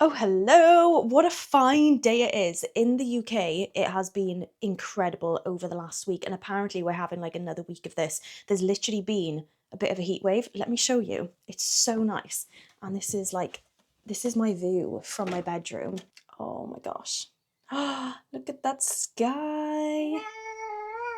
Oh, hello. What a fine day it is. In the UK, it has been incredible over the last week, and apparently we're having like another week of this. There's literally been a bit of a heat wave. Let me show you. It's so nice. And this is my view from my bedroom. Oh my gosh. Look at that sky.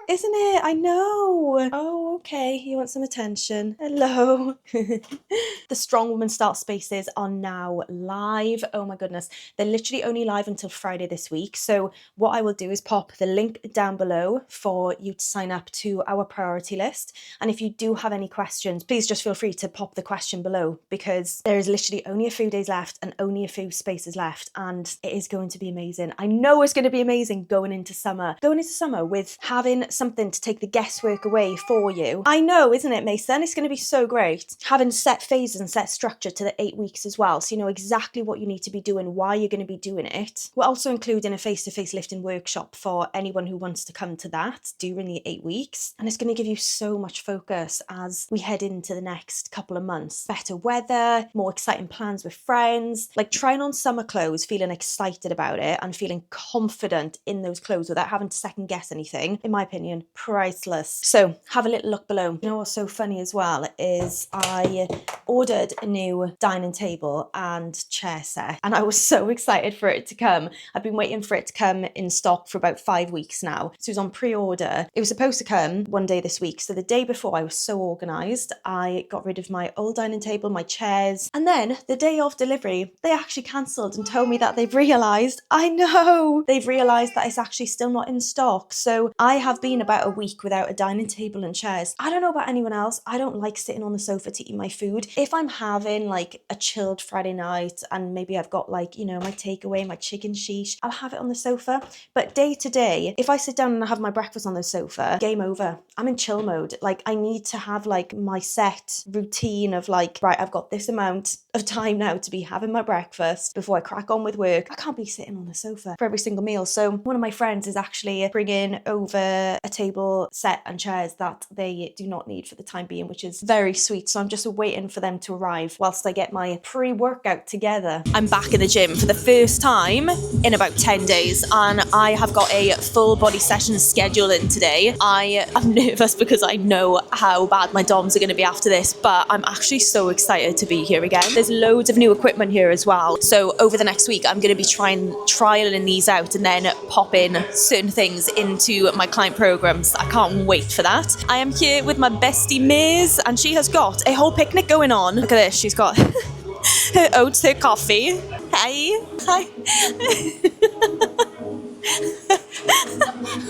Isn't it? I know. Oh, okay. You want some attention. Hello. The Strong Woman Start Spaces are now live. Oh my goodness. They're literally only live until Friday this week. So what I will do is pop the link down below for you to sign up to our priority list. And if you do have any questions, please just feel free to pop the question below, because there is literally only a few days left and only a few spaces left. And it is going to be amazing. I know it's going to be amazing going into summer. Going into summer with having something to take the guesswork away for you. I know, isn't it, Mason? It's going to be so great. Having set phases and set structure to the 8 weeks as well, so you know exactly what you need to be doing, why you're going to be doing it. We're also including a face-to-face lifting workshop for anyone who wants to come to that during the 8 weeks. And it's going to give you so much focus as we head into the next couple of months. Better weather, more exciting plans with friends, like trying on summer clothes, feeling excited about it and feeling confident in those clothes without having to second guess anything. In my opinion, priceless. So have a little look below. You know what's so funny as well is I ordered a new dining table and chair set, and I was so excited for it to come. I've been waiting for it to come in stock for about 5 weeks now. So it was on pre-order. It was supposed to come one day this week. So the day before, I was so organised. I got rid of my old dining table, my chairs, and then the day of delivery, they actually cancelled and told me that they've realised, I know, they've realised that it's actually still not in stock. So I have been about a week without a dining table and chairs. I don't know about anyone else. I don't like sitting on the sofa to eat my food. If I'm having like a chilled Friday night and maybe I've got like, you know, my takeaway, my chicken sheesh, I'll have it on the sofa. But day to day, if I sit down and I have my breakfast on the sofa, game over. I'm in chill mode. Like I need to have like my set routine of like, right, I've got this amount of time now to be having my breakfast before I crack on with work. I can't be sitting on the sofa for every single meal. So one of my friends is actually bringing over a table set and chairs that they do not need for the time being, which is very sweet. So I'm just waiting for them to arrive whilst I get my pre-workout together. I'm back in the gym for the first time in about 10 days and I have got a full body session scheduled in today. I am nervous because I know how bad my DOMs are going to be after this, but I'm actually so excited to be here again. There's loads of new equipment here as well. So over the next week, I'm going to be trialing these out and then popping certain things into my client programs. I can't wait for that. I am here with my bestie Miz, and she has got a whole picnic going on. Look at this. She's got her oats, her coffee. Hi.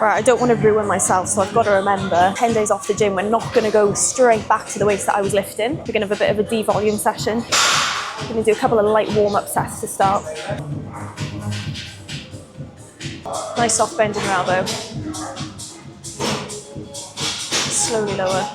Right, I don't want to ruin myself, so I've got to remember 10 days off the gym, we're not going to go straight back to the weights that I was lifting. We're going to have a bit of a devolume session. We're going to do a couple of light warm-up sets to start. Nice soft bend in your elbow. Slowly lower.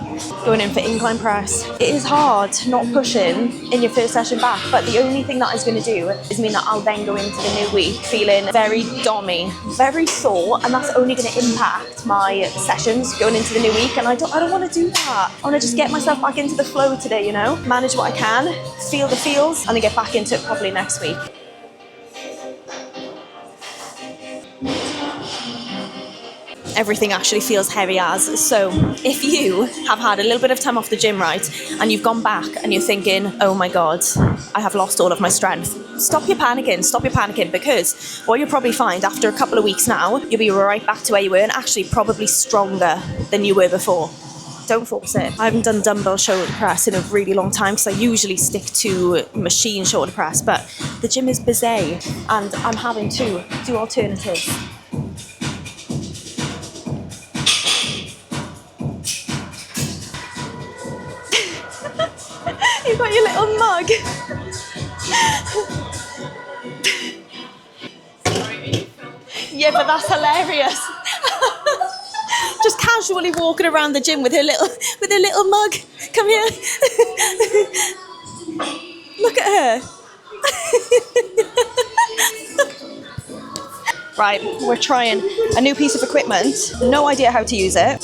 Going in for incline press. It is hard not pushing in your first session back, but the only thing that is going to do is mean that I'll then go into the new week feeling very dommy, very sore, and that's only going to impact my sessions going into the new week. And I don't want to do that. I want to just get myself back into the flow today, you know, manage what I can, feel the feels, and then get back into it probably next week. Everything actually feels heavy as. So if you have had a little bit of time off the gym, right, and you've gone back and you're thinking, oh my God, I have lost all of my strength, stop your panicking, because what you'll probably find after a couple of weeks now, you'll be right back to where you were and actually probably stronger than you were before. Don't force it. I haven't done dumbbell shoulder press in a really long time because I usually stick to machine shoulder press, but the gym is busy and I'm having to do alternatives. You've got your little mug. Yeah, but that's hilarious. Just casually walking around the gym with her little mug. Come here. Look at her. Right, we're trying a new piece of equipment. No idea how to use it.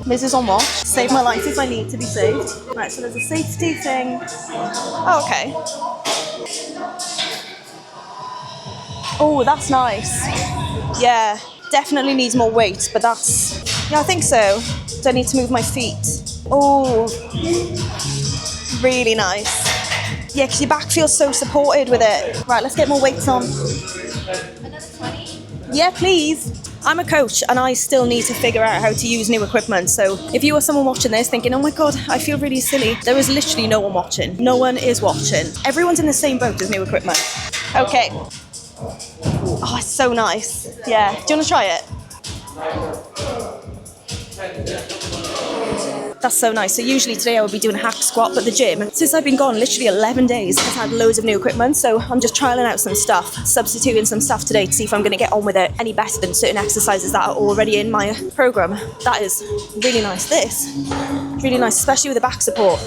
This is on watch. Save my life if I need to be saved. Right, so there's a safety thing. Oh, okay. Oh, that's nice. Yeah, definitely needs more weight, but that's, yeah, I think so. Don't need to move my feet. Oh, really nice. Yeah, because your back feels so supported with it. Right, let's get more weights on. Another 20? Yeah, please. I'm a coach and I still need to figure out how to use new equipment. So if you are someone watching this thinking, oh my God, I feel really silly, there is literally no one watching. No one is watching. Everyone's in the same boat as new equipment. Okay. Oh, it's so nice. Yeah. Do you want to try it? That's so nice. So usually today I would be doing a hack squat, but the gym, since I've been gone literally 11 days, has had loads of new equipment. So I'm just trialing out some stuff, substituting some stuff today to see if I'm going to get on with it any better than certain exercises that are already in my program. That is really nice. This, really nice, especially with the back support.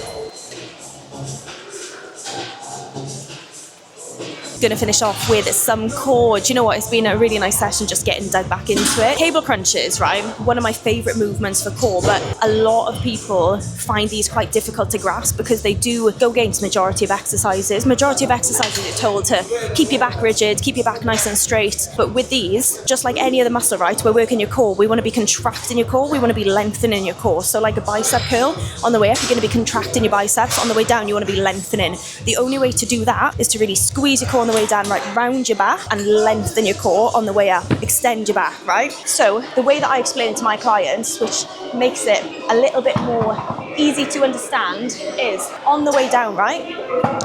Going to finish off with some core. Do you know what? It's been a really nice session just getting dug back into it. Cable crunches, right? One of my favourite movements for core, but a lot of people find these quite difficult to grasp because they do go against majority of exercises. Majority of exercises you're told to keep your back rigid, keep your back nice and straight. But with these, just like any other muscle, right? We're working your core. We want to be contracting your core. We want to be lengthening your core. So like a bicep curl, on the way up, you're going to be contracting your biceps. On the way down, you want to be lengthening. The only way to do that is to really squeeze your core on the way down, right, round your back and lengthen your core on the way up, extend your back, right? So the way that I explain it to my clients, which makes it a little bit more easy to understand, is on the way down, right,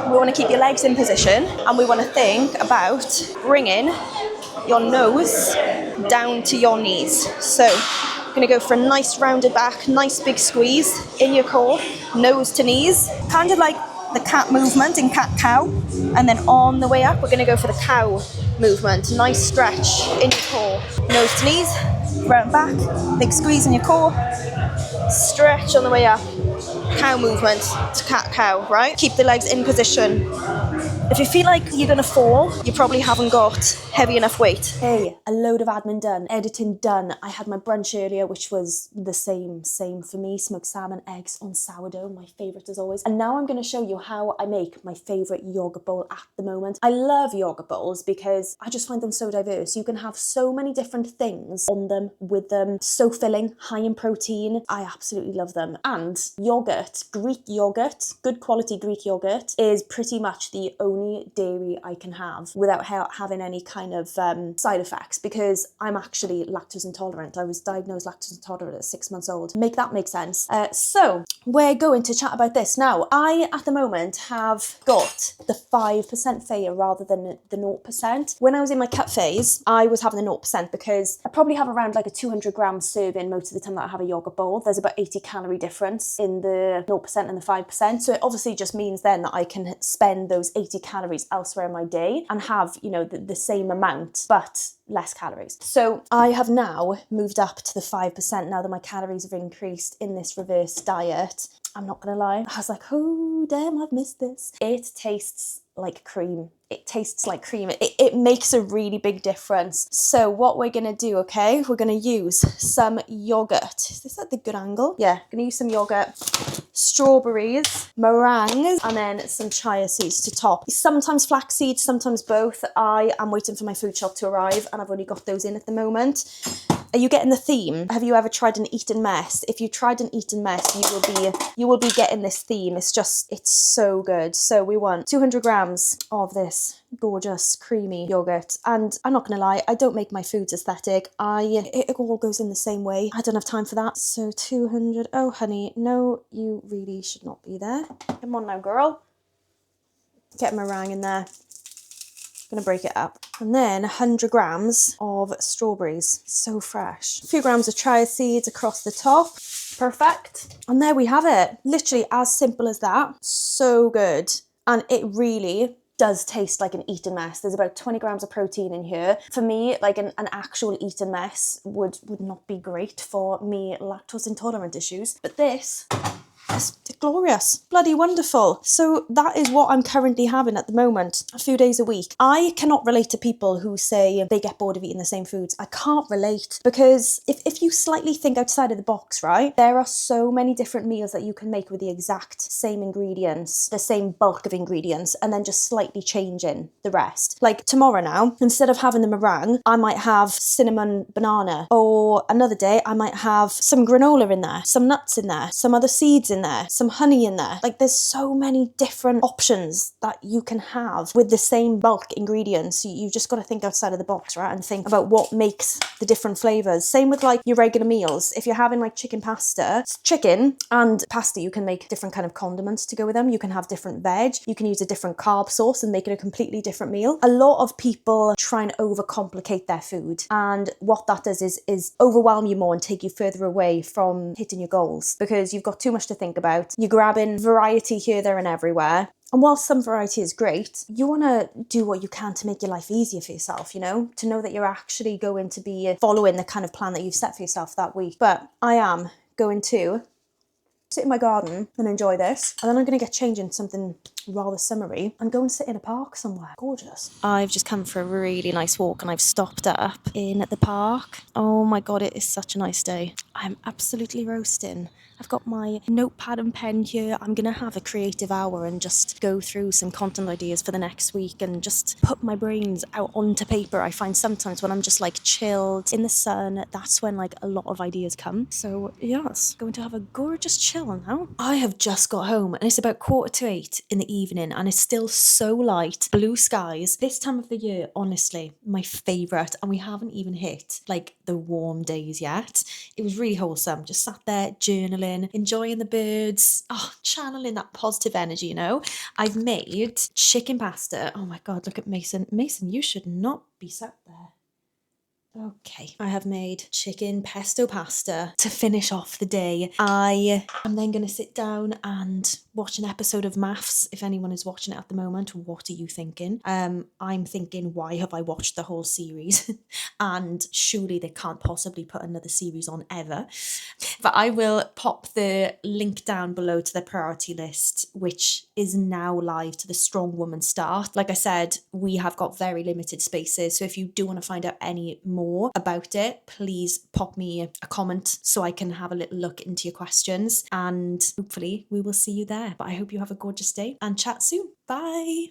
we want to keep your legs in position and we want to think about bringing your nose down to your knees. So I'm going to go for a nice rounded back, nice big squeeze in your core, nose to knees, kind of like the cat movement in cat-cow, and then on the way up we're going to go for the cow movement. Nice stretch in your core, nose to knees, round back, big squeeze in your core, stretch on the way up, cow movement to cat-cow, right? Keep the legs in position. If you feel like you're going to fall, you probably haven't got heavy enough weight. Hey, a load of admin done, editing done. I had my brunch earlier, which was the same for me. Smoked salmon, eggs on sourdough, my favourite as always. And now I'm going to show you how I make my favourite yogurt bowl at the moment. I love yogurt bowls because I just find them so diverse. You can have so many different things on them, with them, so filling, high in protein. I absolutely love them. And yogurt, Greek yogurt, good quality Greek yogurt, is pretty much the only dairy I can have without having any kind of side effects, because I'm actually lactose intolerant. I was diagnosed lactose intolerant at 6 months old. Make that make sense. So we're going to chat about this now. I at the moment have got the 5% fare rather than the 0%. When I was in my cut phase, I was having the 0% because I probably have around like a 200 gram serving most of the time that I have a yogurt bowl. There's about 80 calorie difference in the 0% and the 5%. So it obviously just means then that I can spend those 80 calories elsewhere in my day and have, you know, the same amount but less calories. So I have now moved up to the 5% now that my calories have increased in this reverse diet. I'm not gonna lie, I was like, oh damn, I've missed this. It tastes like cream. It tastes like cream. It makes a really big difference. So what we're gonna do, okay, we're gonna use some yogurt. Is this at the good angle? Yeah, gonna use some yogurt, strawberries, meringues, and then some chia seeds to top. Sometimes flax seeds, sometimes both. I am waiting for my food shop to arrive and I've only got those in at the moment. Are you getting the theme? Have you ever tried an Eton Mess? If you tried an Eton Mess, you will be getting this theme. It's so good. So we want 200 grams of this gorgeous creamy yogurt, and I'm not gonna lie, I don't make my foods aesthetic. It all goes in the same way. I don't have time for that. So 200. Oh honey, no, you really should not be there. Come on now, girl. Get a meringue in there. Gonna break it up. And then 100 grams of strawberries, so fresh. A few grams of chia seeds across the top. Perfect. And there we have it. Literally as simple as that. So good. And it really does taste like an Eton Mess. There's about 20 grams of protein in here. For me, like an actual Eton Mess would not be great for me lactose intolerant issues. But this It's glorious, bloody wonderful. So that is what I'm currently having at the moment, a few days a week. I cannot relate to people who say they get bored of eating the same foods. I can't relate, because if you slightly think outside of the box, right, there are so many different meals that you can make with the exact same ingredients, the same bulk of ingredients, and then just slightly changing the rest. Like tomorrow now, instead of having the meringue, I might have cinnamon banana, or another day I might have some granola in there, some nuts in there, some other seeds in there, some honey in there. Like there's so many different options that you can have with the same bulk ingredients. You just got to think outside of the box, right, and think about what makes the different flavors. Same with like your regular meals. If you're having like chicken pasta, it's chicken and pasta, you can make different kind of condiments to go with them. You can have different veg, you can use a different carb source and make it a completely different meal. A lot of people try and overcomplicate their food, and what that does is overwhelm you more and take you further away from hitting your goals, because you've got too much to think about. You're grabbing variety here, there and everywhere. And while some variety is great, you want to do what you can to make your life easier for yourself, you know, to know that you're actually going to be following the kind of plan that you've set for yourself that week. But I am going to sit in my garden and enjoy this, and then I'm going to get changed in something rather summery and go and sit in a park somewhere. Gorgeous. I've just come for a really nice walk and I've stopped up in the park. Oh my god, it is such a nice day. I'm absolutely roasting. I've got my notepad and pen here. I'm going to have a creative hour and just go through some content ideas for the next week and just put my brains out onto paper. I find sometimes when I'm just like chilled in the sun, that's when like a lot of ideas come. So yes, going to have a gorgeous chill now. I have just got home and it's about 7:45 in the evening and it's still so light, blue skies. This time of the year, honestly, my favourite, and we haven't even hit like the warm days yet. It was really wholesome. Just sat there journaling, enjoying the birds, channeling that positive energy, you know. I've made chicken pasta. Oh my god, look at Mason. Mason, you should not be sat there. Okay, I have made chicken pesto pasta to finish off the day. I am then going to sit down and watch an episode of Maths. If anyone is watching it at the moment, what are you thinking? I'm thinking, why have I watched the whole series? And surely they can't possibly put another series on ever. But I will pop the link down below to the priority list, which is now live to the Strong Woman Start. Like I said, we have got very limited spaces, so if you do want to find out any more about it, please pop me a comment so I can have a little look into your questions, and hopefully we will see you there. But I hope you have a gorgeous day and chat soon. Bye.